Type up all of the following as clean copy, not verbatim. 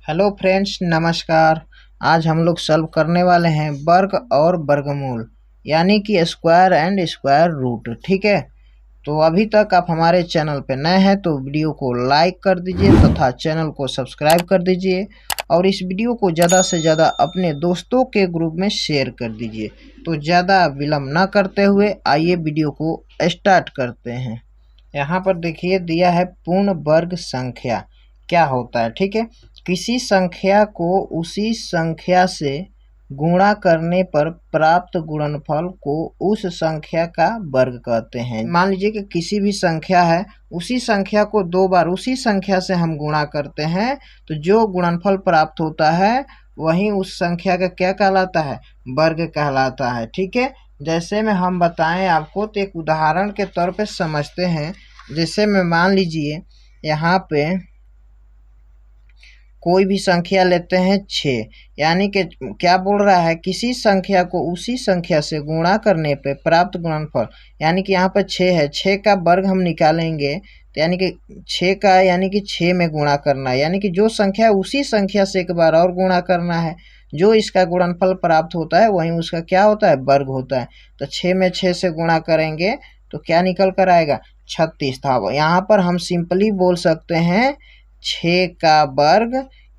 Hello friends, नमस्कार। आज हम लोग सॉल्व करने वाले हैं वर्ग और वर्गमूल यानी कि स्क्वायर एंड स्क्वायर रूट। ठीक है, तो अभी तक आप हमारे चैनल पे नए हैं तो वीडियो को लाइक कर दीजिए तथा चैनल को सब्सक्राइब कर दीजिए और इस वीडियो को ज़्यादा से ज़्यादा अपने दोस्तों के ग्रुप में शेयर कर दीजिए। तो ज़्यादा विलम्ब न करते हुए आइए वीडियो को स्टार्ट करते हैं। यहाँ पर देखिए दिया है पूर्ण वर्ग संख्या क्या होता है। ठीक है, किसी संख्या को उसी संख्या से गुणा करने पर प्राप्त गुणनफल को उस संख्या का वर्ग कहते हैं। मान लीजिए कि किसी भी संख्या है, उसी संख्या को दो बार उसी संख्या से हम गुणा करते हैं तो जो गुणनफल प्राप्त होता है वही उस संख्या का क्या कहलाता है, वर्ग कहलाता है। ठीक है, जैसे में हम बताएं आपको तो एक उदाहरण के तौर पे समझते हैं। जैसे में मान लीजिए यहाँ पे कोई भी संख्या लेते हैं 6, यानी कि क्या बोल रहा है, किसी संख्या को उसी संख्या से गुणा करने पे प्राप्त गुणनफल, यानी कि यहाँ पर 6 है, 6 का वर्ग हम निकालेंगे तो यानी कि 6 का यानी कि 6 में गुणा करना है, यानी कि जो संख्या है उसी संख्या से एक बार और गुणा करना है। जो इसका गुणनफल प्राप्त होता है वही उसका क्या होता है, वर्ग होता है। तो 6 में 6 से गुणा करेंगे तो क्या निकल कर आएगा, 36 था। यहाँ पर हम सिंपली बोल सकते हैं 6 का वर्ग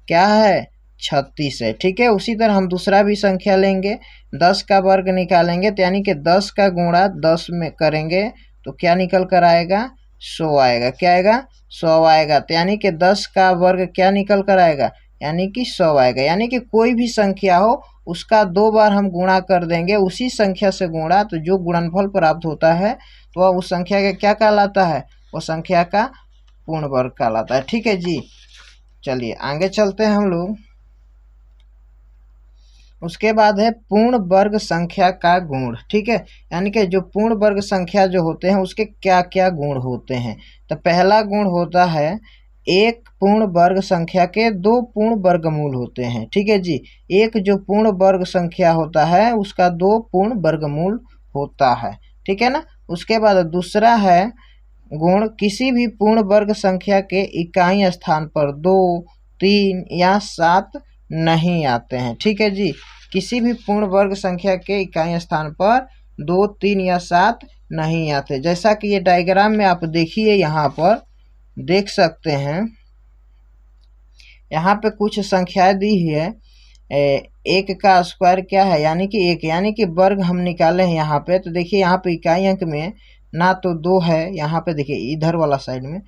क्या है, 36 है। ठीक है, उसी तरह हम दूसरा भी संख्या लेंगे, 10 का वर्ग निकालेंगे तो यानी कि 10 का गुणा 10 में करेंगे तो क्या निकल कर आएगा, 100 आएगा। क्या आएगा, 100 आएगा। तो यानी कि 10 का वर्ग क्या निकल कर आएगा, यानी कि 100 आएगा। यानी कि कोई भी संख्या हो उसका दो बार हम गुणा कर देंगे, उसी संख्या से गुणा, तो जो गुणनफल प्राप्त होता है तो वह उस संख्या का क्या कहलाता है, वो संख्या का पूर्ण वर्ग कहलाता है। ठीक है जी, चलिए आगे चलते हैं हम लोग। उसके बाद है पूर्ण वर्ग संख्या का गुण। ठीक है, यानी कि जो पूर्ण वर्ग संख्या जो होते हैं उसके क्या क्या गुण होते हैं। तो पहला गुण होता है, एक पूर्ण वर्ग संख्या के दो पूर्ण वर्गमूल होते हैं। ठीक है जी, एक जो पूर्ण वर्ग संख्या होता है उसका दो पूर्ण वर्गमूल होता है। ठीक है ना। उसके बाद दूसरा है गुण, किसी भी पूर्ण वर्ग संख्या के इकाई स्थान पर 2, 3 या 7 नहीं आते हैं। ठीक है जी, किसी भी पूर्ण वर्ग संख्या के इकाई स्थान पर 2, 3 या 7 नहीं आते। जैसा कि ये डायग्राम में आप देखिए, यहाँ पर देख सकते हैं, यहाँ पे कुछ संख्याएं दी है। एक का स्क्वायर क्या है, यानी कि एक, यानी कि वर्ग हम निकाले हैं यहाँ पे। तो देखिए यहाँ पे इकाई अंक में ना तो 2 है, यहाँ पे देखिए इधर वाला साइड में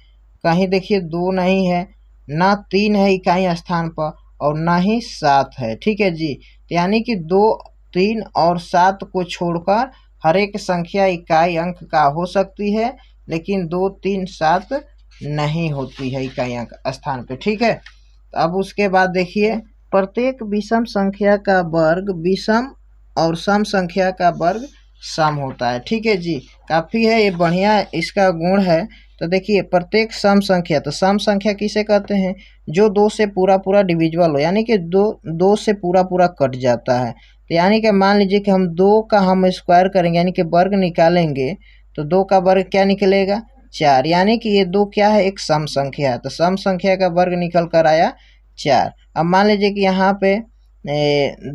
कहीं देखिए 2 नहीं है, ना 3 है इकाई स्थान पर, और ना ही 7 है। ठीक है जी, तो यानी कि 2, 3 और 7 को छोड़कर हर एक संख्या इकाई अंक का हो सकती है, लेकिन 2, 3, 7 नहीं होती है इकाई अंक स्थान पे। ठीक है, तो अब उसके बाद देखिए, प्रत्येक विषम संख्या का वर्ग विषम और सम संख्या का वर्ग सम होता है। ठीक है जी, काफ़ी है ये, बढ़िया इसका गुण है। तो देखिए प्रत्येक सम संख्या, तो सम संख्या किसे कहते हैं, जो 2 से पूरा पूरा डिविजिबल हो, यानी कि दो से पूरा पूरा कट जाता है। तो यानी कि मान लीजिए कि हम 2 का हम स्क्वायर करेंगे यानी कि वर्ग निकालेंगे तो 2 का वर्ग क्या निकलेगा, 4, यानी कि ये 2 क्या है, एक सम संख्या है। तो सम संख्या का वर्ग निकल कर आया 4। अब मान लीजिए कि यहाँ पे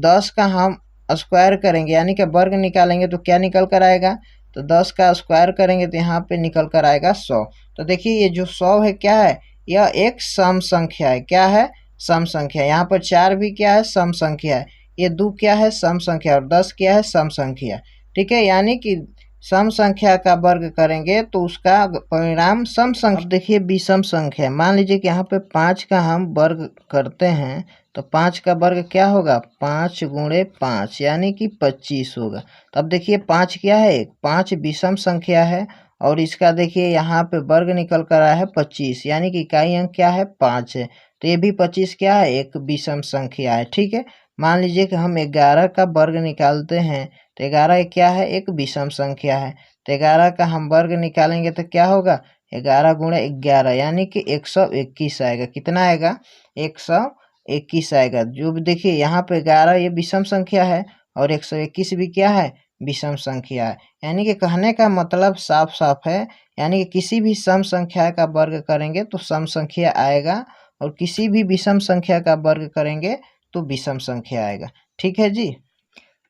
10 का हम स्क्वायर करेंगे यानी कि वर्ग निकालेंगे तो क्या निकल कर आएगा, तो 10 का स्क्वायर करेंगे तो यहाँ पे निकल कर आएगा 100। तो देखिए ये जो 100 है क्या है, यह एक सम संख्या है। क्या है, सम संख्या। यहाँ पर 4 भी क्या है, सम संख्या है। ये 2 क्या है, सम संख्या, और 10 क्या है, सम संख्या। ठीक है, यानी कि सम संख्या का वर्ग करेंगे तो उसका परिणाम सम संख्या। देखिए विषम संख्या, मान लीजिए कि यहाँ पे 5 का हम वर्ग करते हैं तो 5 का वर्ग क्या होगा, 5 गुणे 5 यानी कि 25 होगा। तो अब देखिए 5 क्या है, 5 विषम संख्या है, और इसका देखिए यहाँ पे वर्ग निकल कर आया है 25, यानी कि इकाई अंक क्या है, 5 है। तो ये भी 25 क्या है, एक विषम संख्या है। ठीक है, मान लीजिए कि हम 11 का वर्ग निकालते हैं तो 11 क्या है, एक विषम संख्या है। तो 11 का हम वर्ग निकालेंगे तो क्या होगा, 11 गुणे 11 यानी कि 121 आएगा। कितना आएगा, 121 आएगा। जो भी देखिए यहाँ पे 11 ये विषम संख्या है और 121 भी क्या है, विषम संख्या है। यानी कि कहने का मतलब साफ साफ है, यानी कि किसी भी सम संख्या का वर्ग करेंगे तो सम संख्या आएगा और किसी भी विषम संख्या का वर्ग करेंगे तो विषम संख्या आएगा। ठीक है जी।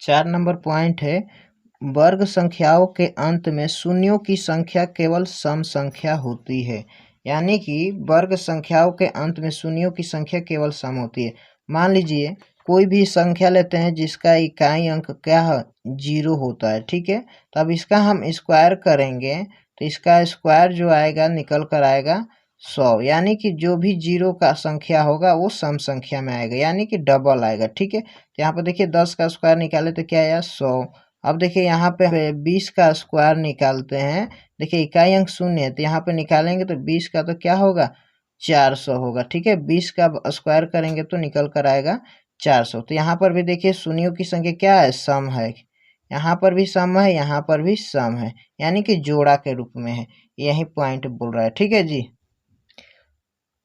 4 नंबर पॉइंट है, वर्ग संख्याओं के अंत में शून्यों की संख्या केवल सम संख्या होती है। यानी कि वर्ग संख्याओं के अंत में शून्यों की संख्या केवल सम होती है। मान लीजिए कोई भी संख्या लेते हैं जिसका इकाई अंक क्या है, 0 होता है। ठीक है, तो अब इसका हम स्क्वायर करेंगे तो इसका स्क्वायर जो आएगा निकल कर आएगा 100। यानी कि जो भी 0 का संख्या होगा वो सम संख्या में आएगा, यानी कि डबल आएगा। ठीक है, तो यहाँ पर देखिए 10 का स्क्वायर निकाले तो क्या आया, 100। अब देखिए यहाँ पे 20 का स्क्वायर निकालते हैं, देखिए इकाई अंक 0 है तो यहाँ पे निकालेंगे तो 20 का तो क्या होगा, 400 होगा। ठीक है, 20 का स्क्वायर करेंगे तो निकल कर आएगा 400। तो यहाँ पर भी देखिए शून्यों की संख्या क्या है, सम है। यहाँ पर भी सम है, यहाँ पर भी सम है, यानी कि जोड़ा के रूप में है। यही पॉइंट बोल रहा है। ठीक है जी।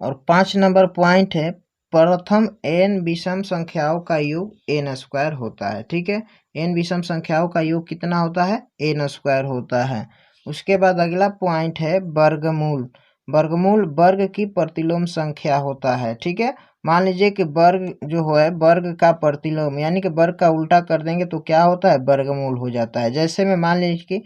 और 5 नंबर पॉइंट है, प्रथम n विषम संख्याओं का योग n स्क्वायर होता है। ठीक है, n विषम संख्याओं का योग कितना होता है, n स्क्वायर होता है। उसके बाद अगला पॉइंट है वर्गमूल। वर्गमूल वर्ग की प्रतिलोम संख्या होता है। ठीक है, मान लीजिए कि वर्ग जो है वर्ग का प्रतिलोम, यानी कि वर्ग का उल्टा कर देंगे तो क्या होता है, वर्गमूल हो जाता है। जैसे में मान लीजिए कि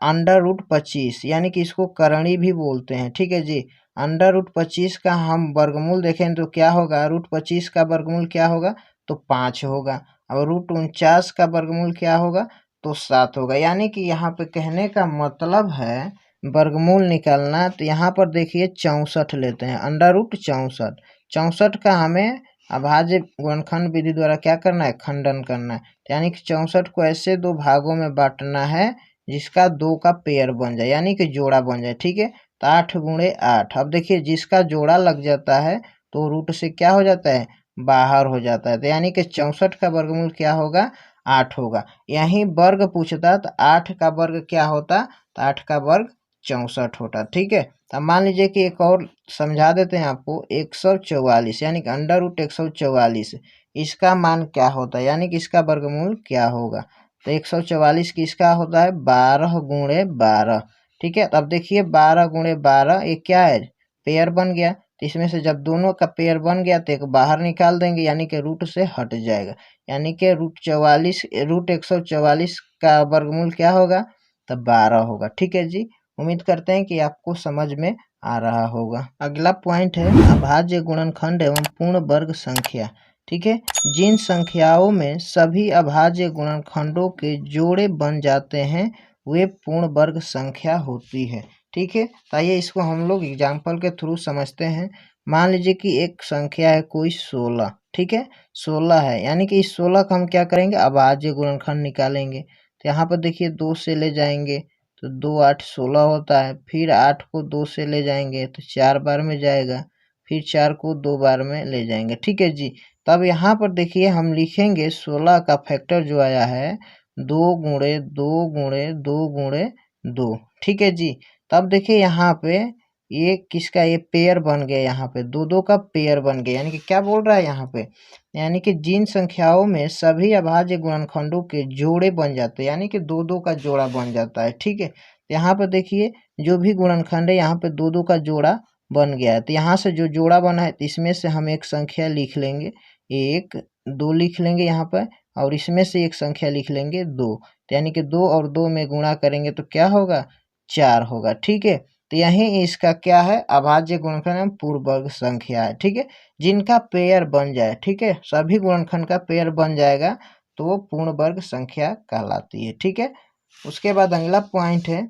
√25, यानी कि इसको करणी भी बोलते हैं। ठीक है जी, √25 का हम वर्गमूल देखें तो क्या होगा, √25 का वर्गमूल क्या होगा, तो 5 होगा। और √49 का वर्गमूल क्या होगा, तो 7 होगा। यानी कि यहाँ पे कहने का मतलब है वर्गमूल निकालना, तो यहाँ पर देखिए 64 लेते हैं, √64। 64 का हमें अभाज्य गुणनखंड विधि द्वारा क्या करना है, खंडन करना है। यानी कि 64 को ऐसे दो भागों में बांटना है जिसका 2 का पेयर बन जाए, यानी कि जोड़ा बन जाए। ठीक है, तो 8 गुणे 8। अब देखिए जिसका जोड़ा लग जाता है तो रूट से क्या हो जाता है, बाहर हो जाता है। तो यानी कि 64 का वर्गमूल क्या होगा, 8 होगा। यही वर्ग पूछता तो 8 का वर्ग क्या होता, तो 8 का वर्ग 64 होता। ठीक है, तो मान लीजिए कि एक और समझा देते हैं आपको, 144 यानी कि √144, इसका मान क्या होता है, यानी कि इसका वर्गमूल क्या होगा। तो 144 किसका होता है, 12 गुणे 12। ठीक है, तो अब देखिए 12 गुणे 12 ये क्या है, पेयर बन गया। तो इसमें से जब दोनों का पेयर बन गया तो एक बाहर निकाल देंगे, यानी कि रूट से हट जाएगा। यानी कि √144 का वर्गमूल क्या होगा, तो 12 होगा। ठीक है जी, उम्मीद करते हैं कि आपको समझ में आ रहा होगा। अगला पॉइंट है अभाज्य गुणनखंड एवं पूर्ण वर्ग संख्या। ठीक है, जिन संख्याओं में सभी अभाज्य गुणनखंडों के जोड़े बन जाते हैं वे पूर्ण वर्ग संख्या होती है। ठीक है, तो आइए इसको हम लोग एग्जाम्पल के थ्रू समझते हैं। मान लीजिए कि एक संख्या है कोई 16। ठीक है, 16 है, यानी कि इस 16 का हम क्या करेंगे, अभाज्य गुणनखंड निकालेंगे। तो यहाँ पर देखिए 2 से ले जाएंगे तो 2 8 16 होता है। फिर 8 को 2 से ले जाएंगे तो 4 बार में जाएगा, फिर 4 को 2 बार में ले जाएंगे। ठीक है जी, तब यहाँ पर देखिए हम लिखेंगे 16 का फैक्टर जो आया है 2 गुणे 2 गुणे 2 गुणे 2। ठीक है जी, तब देखिए यहाँ पे ये किसका, ये पेयर बन गया, यहाँ पे 2 2 का पेयर बन गया। यानी कि क्या बोल रहा है यहाँ पे, यानी कि जिन संख्याओं में सभी अभाज्य गुणनखंडों के जोड़े बन जाते हैं, यानी कि 2 2 का जोड़ा बन जाता है। ठीक है, यहाँ पर देखिए जो भी गुणनखंड है यहाँ पे 2 2 का जोड़ा बन गया है। तो यहाँ से जो जोड़ा बना है तो इसमें से हम एक संख्या लिख लेंगे, 1 2 लिख लेंगे यहाँ पर, और इसमें से एक संख्या लिख लेंगे 2। तो यानी कि 2 और 2 में गुणा करेंगे तो क्या होगा, 4 होगा। ठीक है, तो यही इसका क्या है, अभाज्य गुणनखंड पूर्ण वर्ग संख्या है। ठीक है, जिनका पेयर बन जाए, ठीक है, सभी गुणनखंड का पेयर बन जाएगा तो वो पूर्ण वर्ग संख्या कहलाती है। ठीक है, उसके बाद अगला पॉइंट है,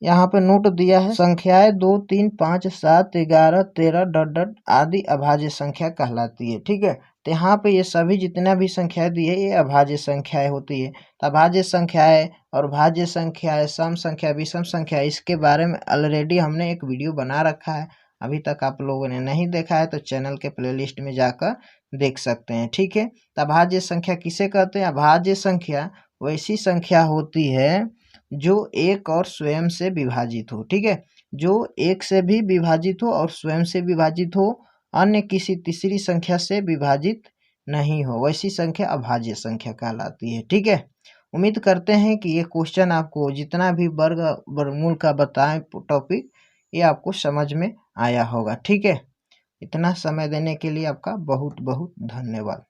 यहाँ पे नोट दिया है, संख्याएं 2 3 5 7 11 13 डॉट डॉट आदि अभाज्य संख्या कहलाती है। ठीक है, तो यहाँ पे ये सभी जितना भी संख्याएं दी है ये अभाज्य संख्याएं होती है। तो अभाज्य संख्याएं और भाज्य संख्याएं, सम संख्या, विषम संख्या, इसके बारे में ऑलरेडी हमने एक वीडियो बना रखा है। अभी तक आप लोगों ने नहीं देखा है तो चैनल के प्लेलिस्ट में जाकर देख सकते हैं। ठीक है, तो अभाज्य संख्या किसे कहते हैं, अभाज्य संख्या वैसी संख्या होती है जो एक और स्वयं से विभाजित हो। ठीक है, जो एक से भी विभाजित हो और स्वयं से विभाजित हो, अन्य किसी तीसरी संख्या से विभाजिट नहीं हो, वैसी संख्या अभाज्य संख्या कहलाती है। ठीक है, उम्मीद करते हैं कि ये क्वेश्चन आपको जितना भी वर्ग वर्गमूल का बताएं टॉपिक, ये आपको समझ में आया होगा। ठीक है, इतना समय देने के लिए आपका बहुत बहुत धन्यवाद।